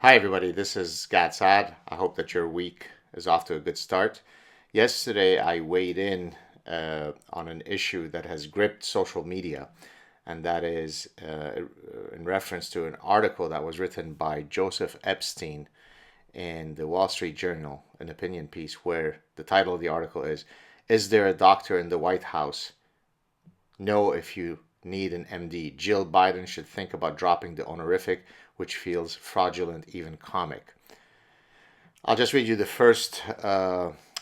Hi, everybody. This is Gad Saad. I hope that your week is off to a good start. Yesterday, I weighed in on an issue that has gripped social media, and that is in reference to an article that was written by Joseph Epstein in the Wall Street Journal, an opinion piece, where the title of the article is there a doctor in the White House? No, if you need an MD. Jill Biden should think about dropping the honorific, which feels fraudulent, even comic. I'll just read you the first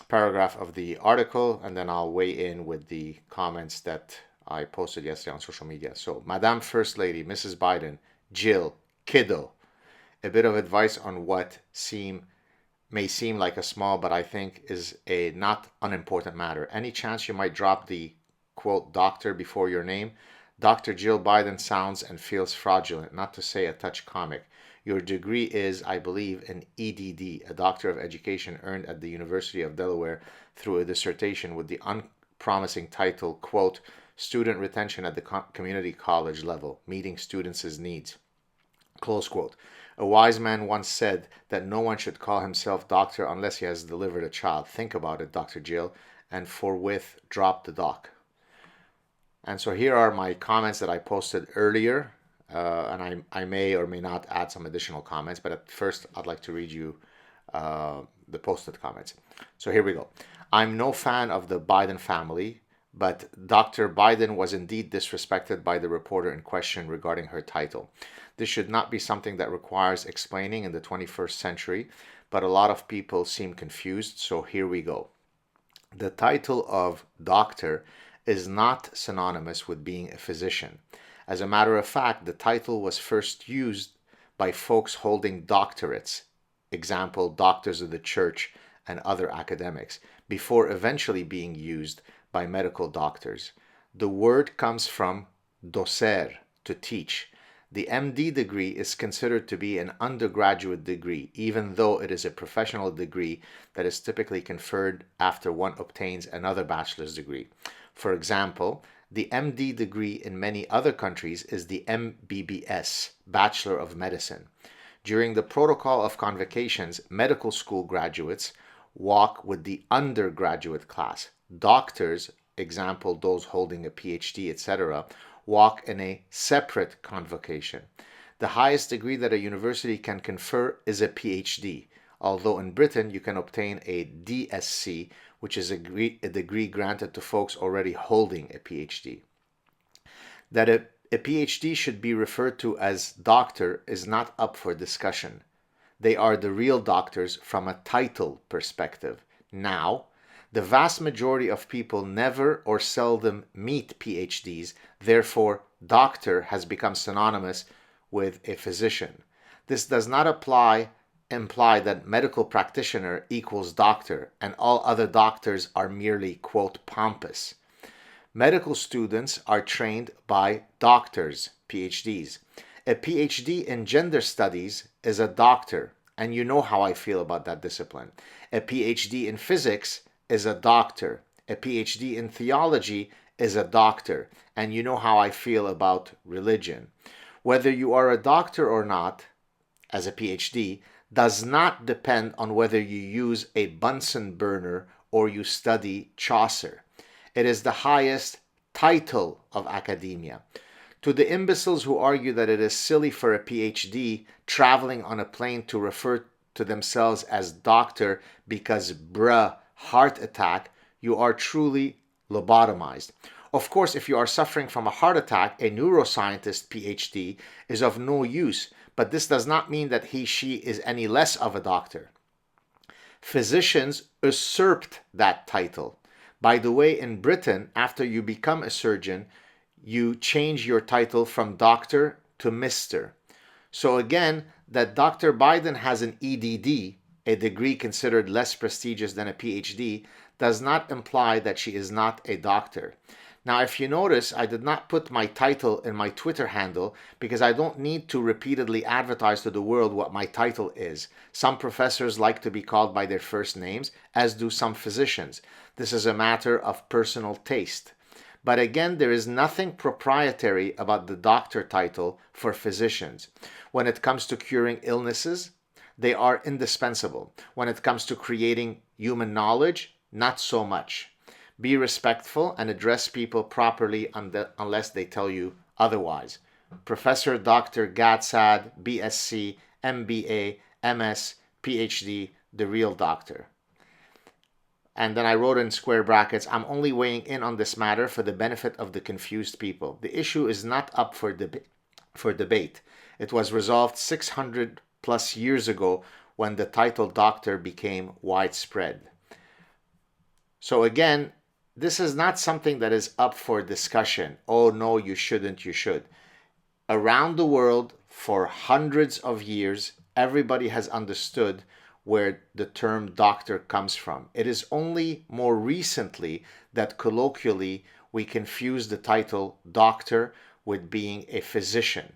paragraph of the article and then I'll weigh in with the comments that I posted yesterday on social media. So, Madame First Lady, Mrs. Biden, Jill, kiddo, a bit of advice on what may seem like a small, but I think is a not unimportant matter. Any chance you might drop the quote doctor before your name? Dr. Jill Biden sounds and feels fraudulent, not to say a touch comic. Your degree is, I believe, an EDD, a Doctor of Education earned at the University of Delaware through a dissertation with the unpromising title, quote, Student Retention at the Community College Level, Meeting Students' Needs, close quote. A wise man once said that no one should call himself doctor unless he has delivered a child. Think about it, Dr. Jill, and forthwith drop the doc. And so here are my comments that I posted earlier, and I may or may not add some additional comments, but at first I'd like to read you the posted comments. So here we go. I'm no fan of the Biden family, but Dr. Biden was indeed disrespected by the reporter in question regarding her title. This should not be something that requires explaining in the 21st century, but a lot of people seem confused, so here we go. The title of doctor is not synonymous with being a physician. As a matter of fact, the title was first used by folks holding doctorates, example, doctors of the church and other academics, before eventually being used by medical doctors. The word comes from docer, to teach. The MD degree is considered to be an undergraduate degree, even though it is a professional degree that is typically conferred after one obtains another bachelor's degree. For example, the MD degree in many other countries is the MBBS, Bachelor of Medicine. During the protocol of convocations, medical school graduates walk with the undergraduate class. Doctors, example those holding a PhD, etc., walk in a separate convocation. The highest degree that a university can confer is a PhD, although in Britain you can obtain a DSc, which is a degree granted to folks already holding a PhD. That a PhD should be referred to as doctor is not up for discussion. They are the real doctors from a title perspective. Now, the vast majority of people never or seldom meet PhDs, therefore, doctor has become synonymous with a physician. This does not imply that medical practitioner equals doctor and all other doctors are merely, quote, pompous. Medical students are trained by doctors, PhDs. A PhD in gender studies is a doctor, and you know how I feel about that discipline. A PhD in physics is a doctor. A PhD in theology is a doctor, and you know how I feel about religion. Whether you are a doctor or not, as a PhD, does not depend on whether you use a Bunsen burner or you study Chaucer. It is the highest title of academia. To the imbeciles who argue that it is silly for a PhD traveling on a plane to refer to themselves as doctor because bruh, heart attack, you are truly lobotomized. Of course, if you are suffering from a heart attack, a neuroscientist PhD is of no use, but this does not mean that she is any less of a doctor. Physicians usurped that title. By the way, in Britain, after you become a surgeon, you change your title from doctor to Mr. So again, that Dr. Biden has an EDD, a degree considered less prestigious than a PhD, does not imply that she is not a doctor. Now, if you notice, I did not put my title in my Twitter handle because I don't need to repeatedly advertise to the world what my title is. Some professors like to be called by their first names, as do some physicians. This is a matter of personal taste. But again, there is nothing proprietary about the doctor title for physicians. When it comes to curing illnesses, They are indispensable. When it comes to creating human knowledge, not so much. Be respectful and address people properly unless they tell you otherwise. Professor Dr. Gad Saad, BSc, MBA, MS, PhD, the real doctor. And then I wrote in square brackets, I'm only weighing in on this matter for the benefit of the confused people. The issue is not up for debate. It was resolved 600 plus years ago when the title doctor became widespread. So again, this is not something that is up for discussion. Oh no, you shouldn't, you should. Around the world, for hundreds of years, everybody has understood where the term doctor comes from. It is only more recently that colloquially we confuse the title doctor with being a physician.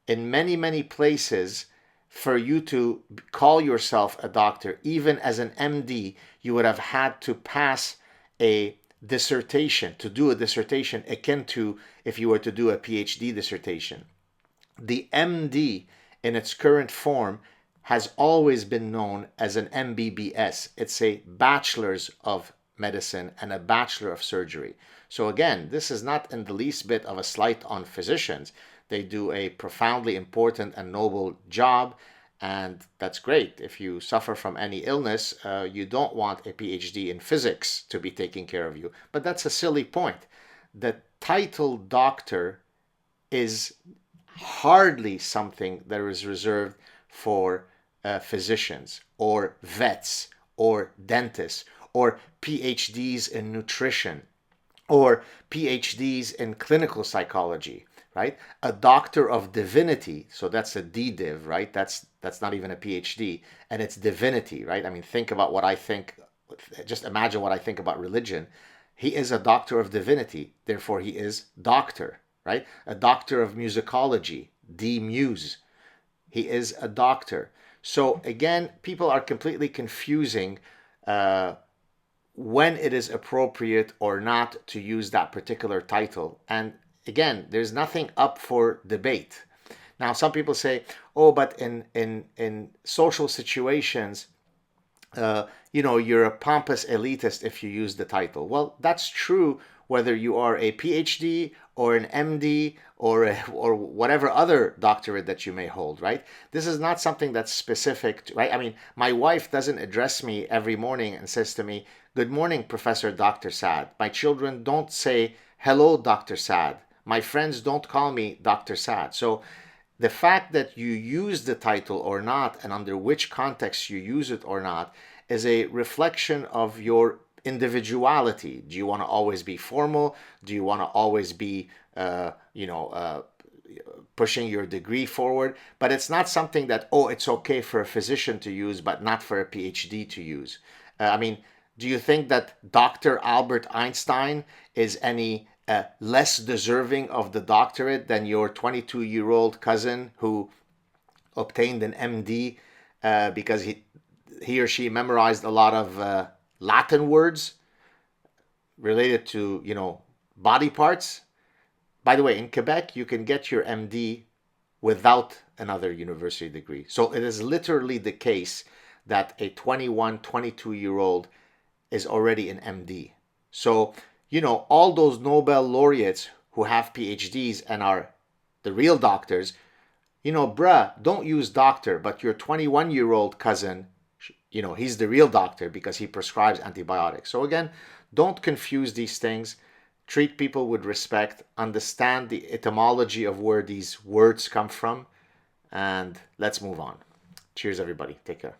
In many, many places, for you to call yourself a doctor, even as an MD, you would have had to pass a dissertation, to do a dissertation akin to if you were to do a PhD dissertation. The MD in its current form has always been known as an MBBS. It's a bachelor's of medicine and a bachelor of surgery. So again, this is not in the least bit of a slight on physicians. They do a profoundly important and noble job, and that's great. If you suffer from any illness, you don't want a PhD in physics to be taking care of you. But that's a silly point. The title doctor is hardly something that is reserved for physicians or vets or dentists or PhDs in nutrition or PhDs in clinical psychology, right? A doctor of divinity, so that's a DDiv, right? That's not even a PhD, and it's divinity, right? I mean, think about what I think, just imagine what I think about religion. He is a doctor of divinity, therefore he is doctor, right? A doctor of musicology, D-Muse, he is a doctor. So again, people are completely confusing when it is appropriate or not to use that particular title. And again, there's nothing up for debate. Now, some people say, oh, but in social situations, you're a pompous elitist if you use the title. Well, that's true whether you are a PhD or an MD or whatever other doctorate that you may hold, right? This is not something that's specific, right? I mean, my wife doesn't address me every morning and says to me, "Good morning, Professor Dr. Saad." My children don't say, "Hello, Dr. Saad." My friends don't call me Dr. Saad. So the fact that you use the title or not, and under which context you use it or not, is a reflection of your individuality. Do you want to always be formal? Do you want to always be, pushing your degree forward? But it's not something that, oh, it's okay for a physician to use, but not for a PhD to use. I mean, do you think that Dr. Albert Einstein is any less deserving of the doctorate than your 22-year-old cousin who obtained an MD because he or she memorized a lot of Latin words related to, body parts? By the way, in Quebec, you can get your MD without another university degree. So it is literally the case that a 21, 22-year-old is already an MD. So, all those Nobel laureates who have PhDs and are the real doctors, don't use doctor, but your 21-year-old cousin, he's the real doctor because he prescribes antibiotics. So again, don't confuse these things. Treat people with respect. Understand the etymology of where these words come from. And let's move on. Cheers, everybody. Take care.